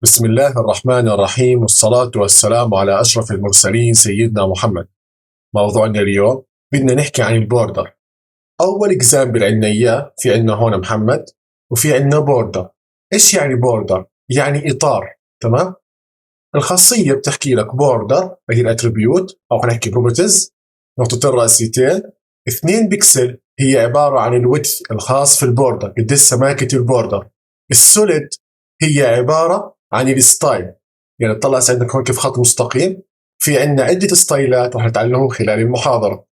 بسم الله الرحمن الرحيم، والصلاة والسلام على أشرف المرسلين سيدنا محمد. موضوعنا اليوم بدنا نحكي عن البوردر. أول إكزامبل عندنا إياه في عندنا هون محمد، وفي عندنا بوردر. إيش يعني بوردر؟ يعني إطار، تمام؟ الخاصية بتحكي لك بوردر هي الاتريبيوت أو خلينا نحكي بروبرتيز، نقطتين رئيسيتين، 2 بكسل هي عبارة عن الويدث الخاص في البوردر، قديش سماكة البوردر. السوليد هي عبارة عن الستايل، يعني تطلع عندك هون كيف خط مستقيم، في عندنا عدة ستايلات رح نتعلمهم خلال المحاضرة.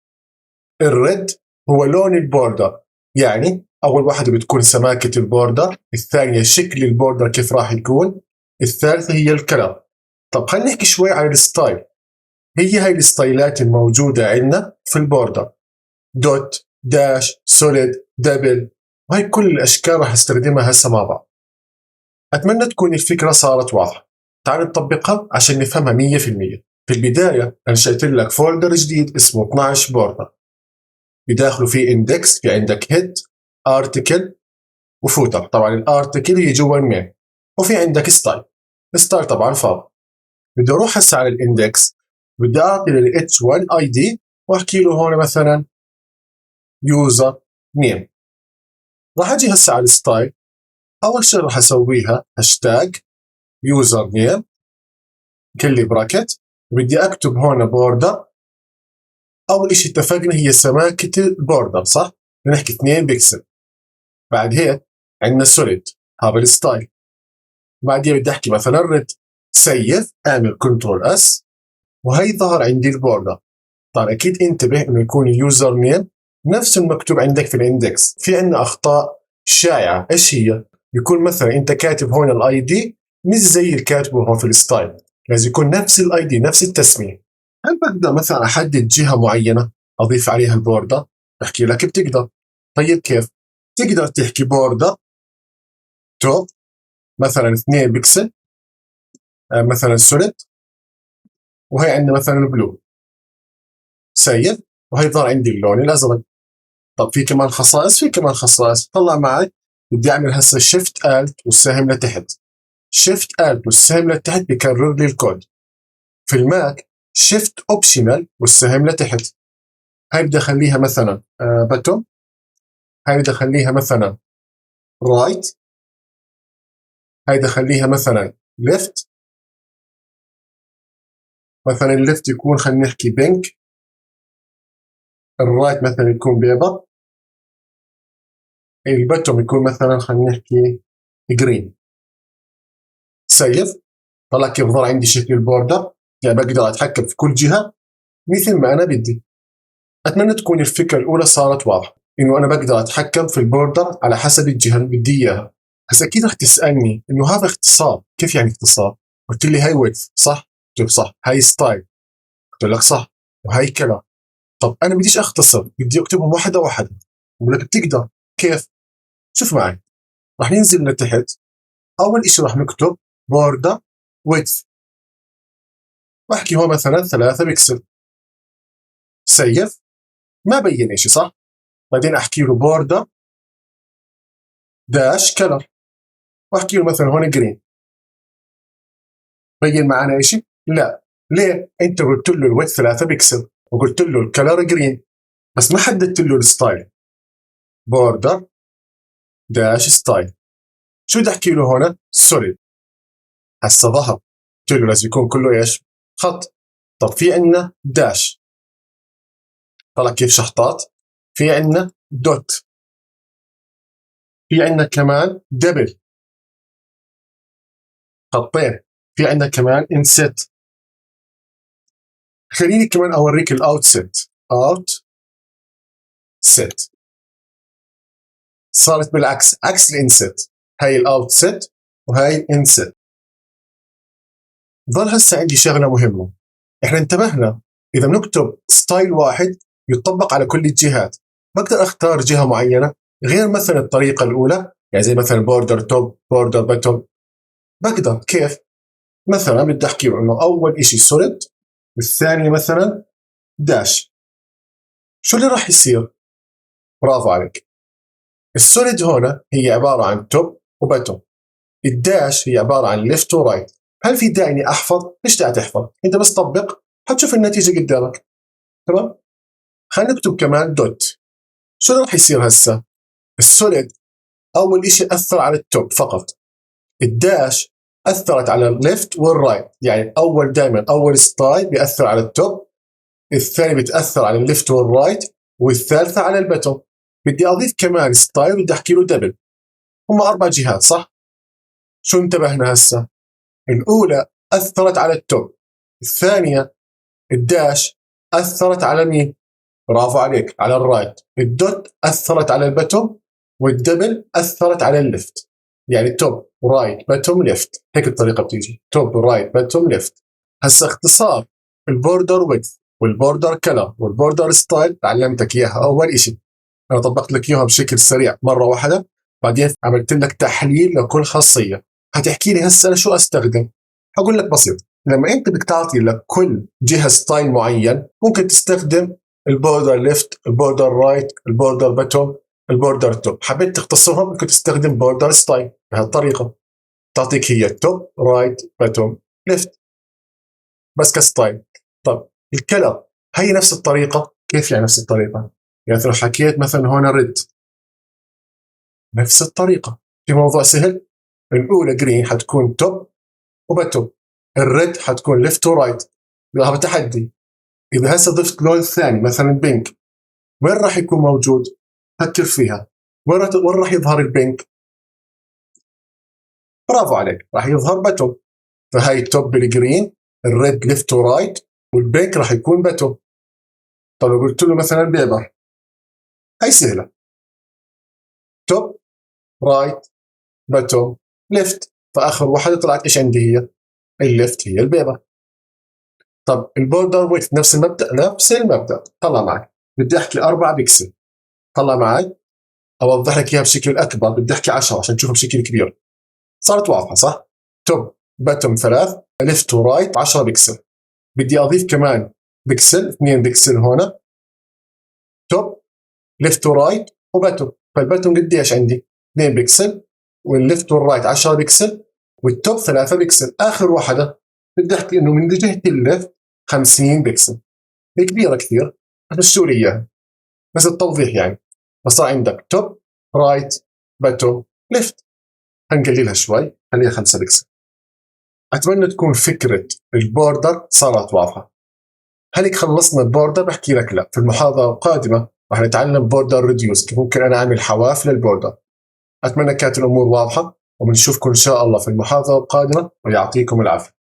الريد هو لون البوردر، يعني أول واحدة بتكون سماكة البوردر، الثانية شكل البوردر كيف راح يكون، الثالثة هي الكلر. طب خلينا نحكي شوي عن الستايل. هي هاي الستايلات الموجودة عندنا في البوردر: دوت، داش، سوليد، دبل، وهي كل الأشكال رح نستخدمها هسه مع بعض. أتمنى تكون الفكرة صارت واضحة. تعال نطبقها عشان نفهمها 100%. في البداية أنشأت لك فولدر جديد اسمه 12 بوردر، بداخله في اندكس، في عندك هيد، ارتكل، وفوتر. طبعا الارتكل هي جوا المين، وفي عندك ستايل. ستايل طبعا فاضي. بدي اروح هسه على الاندكس، بدي اعطي للاتش 1 اي دي، واحكي له هون مثلا يوزر نيم. راح اجي هسه على الستايل، اول شيء راح اسويها هاشتاج يوزر نيم كلي براكت، بدي اكتب هون بوردر. اول شيء اتفقنا هي سماكه البوردر، صح؟ نحكي 2 بكسل. بعد هيك عندنا سوليد، هذا الستايل. بعدين بدي احكي مثلا ريد، سيف، اعمل كنترول اس، وهي ظهر عندي البوردر. طبعا اكيد انتبه انه يكون اليوزر نيم نفس المكتوب عندك في الاندكس. في عندنا اخطاء شائعه، ايش هي؟ يكون مثلا انت كاتب هون الاي دي مش زي الكاتبه هون في الستايل، لازم يكون نفس الاي دي، نفس التسميه. هل بقدر مثلا احدد جهه معينه اضيف عليها البوردر؟ بحكي لك بتقدر. طيب كيف؟ تقدر تحكي بوردر توب مثلا 2 بكسل، مثلا سوليد، وهي عندنا مثلا بلو، سيف، وهي ظهر عندي اللون الازرق. طب في كمان خصائص، في كمان خصائص. طلع معي. بدي اعمل هسه شيفت الت والسهم لتحت. شيفت الت والسهم لتحت بكرر لي الكود. في الماك شيفت اوبشنال والسهم لتحت. هاي بدي اخليها مثلا بتوم، هاي بدي اخليها مثلا رايت، هاي بدي اخليها مثلا ليفت. مثلا الليفت يكون خلينا نحكي بينك، الرايت مثلا يكون بيضة، البتوم يكون مثلا خلينا نحكي جرين. سيف. طلع كيف ظهر عندي شكل البوردر، يعني بقدر اتحكم في كل جهه مثل ما انا بدي. اتمنى تكون الفكره الاولى صارت واضحه، انه انا بقدر اتحكم في البوردر على حسب الجهه اللي بدي اياها. هسه اكيد رح تسالني انه هذا اختصار، كيف يعني اختصار؟ قلت لي هاي ويدث، صح؟ قلت لك صح. هاي ستايل، قلت لك صح. وهاي كلر. طب انا بديش اختصر، بدي اكتبهم واحده واحده. بقول لك بتقدر. كيف؟ شوف معي. رح ننزل لتحت. اول شيء رح نكتب بوردر ويدث، واحكي هو مثلا 3 بكسل. سيف. ما بين شيء، صح؟ بعدين احكي له بوردر داش كلر، واحكي له مثلا هون جرين. بين معنا شيء؟ لا. ليه؟ انت قلت له الويت 3 بكسل وقلت له الكلر جرين، بس ما حددت له الستايل. بوردر داش ستايل. شو بدي احكي له هون؟ سوليد. هسه ظهر. قلت له لازم يكون كله ايش؟ خط. طب في عندنا داش، طلع كيف شحطات. في عندنا دوت، في عندنا كمان دبل، خطين. في عندنا كمان انست. خليني كمان اوريك الاوت سيت. اوت سيت صارت بالعكس، عكس الانست. هاي الاوت سيت وهاي الانست. ظل هسه عندي شغله مهمه. احنا انتبهنا اذا بنكتب ستايل واحد يطبق على كل الجهات. بقدر اختار جهه معينه غير مثلا الطريقه الاولى، يعني زي مثلا بوردر توب، بوردر باتوم. بقدر كيف؟ مثلا بدي احكي انه اول شيء سوليد، والثاني مثلا داش. شو اللي راح يصير؟ برافو عليك. السوليد هنا هي عباره عن توب وباتوم، الداش هي عبارة عن ليفت ورايت. هل في داعي إني أحفظ؟ ليش داعي تحفظ؟ أنت بس طبق حتشوف النتيجة قدامك. تمام؟ خلينا نكتب كمان دوت. شو راح يصير هسه؟ السوليد أول إشي أثر على التوب فقط. الداش أثرت على الليفت والرايت، يعني دائما أول ستايل بيأثر على التوب، الثاني بتأثر على الليفت والرايت، والثالثة على البتوم. بدي أضيف كمان ستايل بدي أحكي له دبل. هم 4 جهات صح؟ شو انتبهنا هسه؟ الأولى أثرت على التوب، الثانية الداش أثرت على مين؟ برافو عليك، على الرايت. الدوت أثرت على البتوم، والدبل أثرت على الليفت. يعني توب رايت بتوم ليفت، هيك الطريقة بتيجي توب رايت بتوم ليفت. هسه اختصار البوردر ويدث والبوردر كلر والبوردر ستايل علمتك إياها أول إشي. أنا طبقت لك إياها بشكل سريع مرة واحدة، بعدين عملت لك تحليل لكل خاصية. هتحكي لي هسه أنا شو أستخدم؟ هقول لك بسيط. لما أنت بدك تعطي لكل جهة ستايل معين ممكن تستخدم البوردر ليفت، البوردر رايت، البوردر بتوم، البوردر توب. حبيت تختصرهم ممكن تستخدم بوردر ستايل بهالطريقة، تعطيك هي توب رايت بتوم ليفت بس كستايل. طب الكلر هي نفس الطريقة. كيف يعني نفس الطريقة؟ يعني لو حكيت مثلا هون ريد، نفس الطريقة، في موضوع سهل. الأولى جرين حتكون توب وبتوم، الريد حتكون ليفت ورايت. هذا تحدي. إذا هسه ضفت لون ثاني مثلا بينك، وين راح يكون موجود؟ فكر فيها. وين راح يظهر البينك؟ برافو عليك، راح يظهر بتوم. فهاي توب بالجرين، الريد ليفت ورايت، والبينك راح يكون بتوم. طب لو قلت له مثلا بيبر، هاي سهلة، توب رايت بتوم ليفت، فآخر واحدة طلعت إيش عندي هي؟ الليفت هي البيبر. طب البوردر ويت نفس المبدأ، نفس المبدأ. طلع معك بدي أحكي 4 بكسل، طلع معي أوضح لك إياها بشكل أكبر. بدي أحكي 10 عشان تشوفها بشكل كبير. صارت واضحة صح؟ توب باتوم 3، ليفت ورايت 10 بكسل. بدي أضيف كمان بكسل، 2 بكسل هنا، توب ليفت ورايت وباتوم. فالباتوم قديش عندي؟ 2 بكسل، والليفت والرايت 10 بكسل، والتوب 3 بكسل. آخر واحدة بدي أحكي إنه من جهة الليفت 50 بكسل. هي كبيرة كثير، مشوا لي إياها بس التوضيح يعني. فصار عندك توب رايت باتوم ليفت. هنقللها شوي، خليها 5 بكسل. أتمنى تكون فكرة البوردر صارت واضحة. هلك خلصنا البوردر؟ بحكي لك لا، في المحاضرة القادمة راح نتعلم بوردر ريديوس، كيف ممكن أنا أعمل حواف للبوردر. أتمنى كانت الأمور واضحة، وبنشوفكم إن شاء الله في المحاضرة القادمة، ويعطيكم العافية.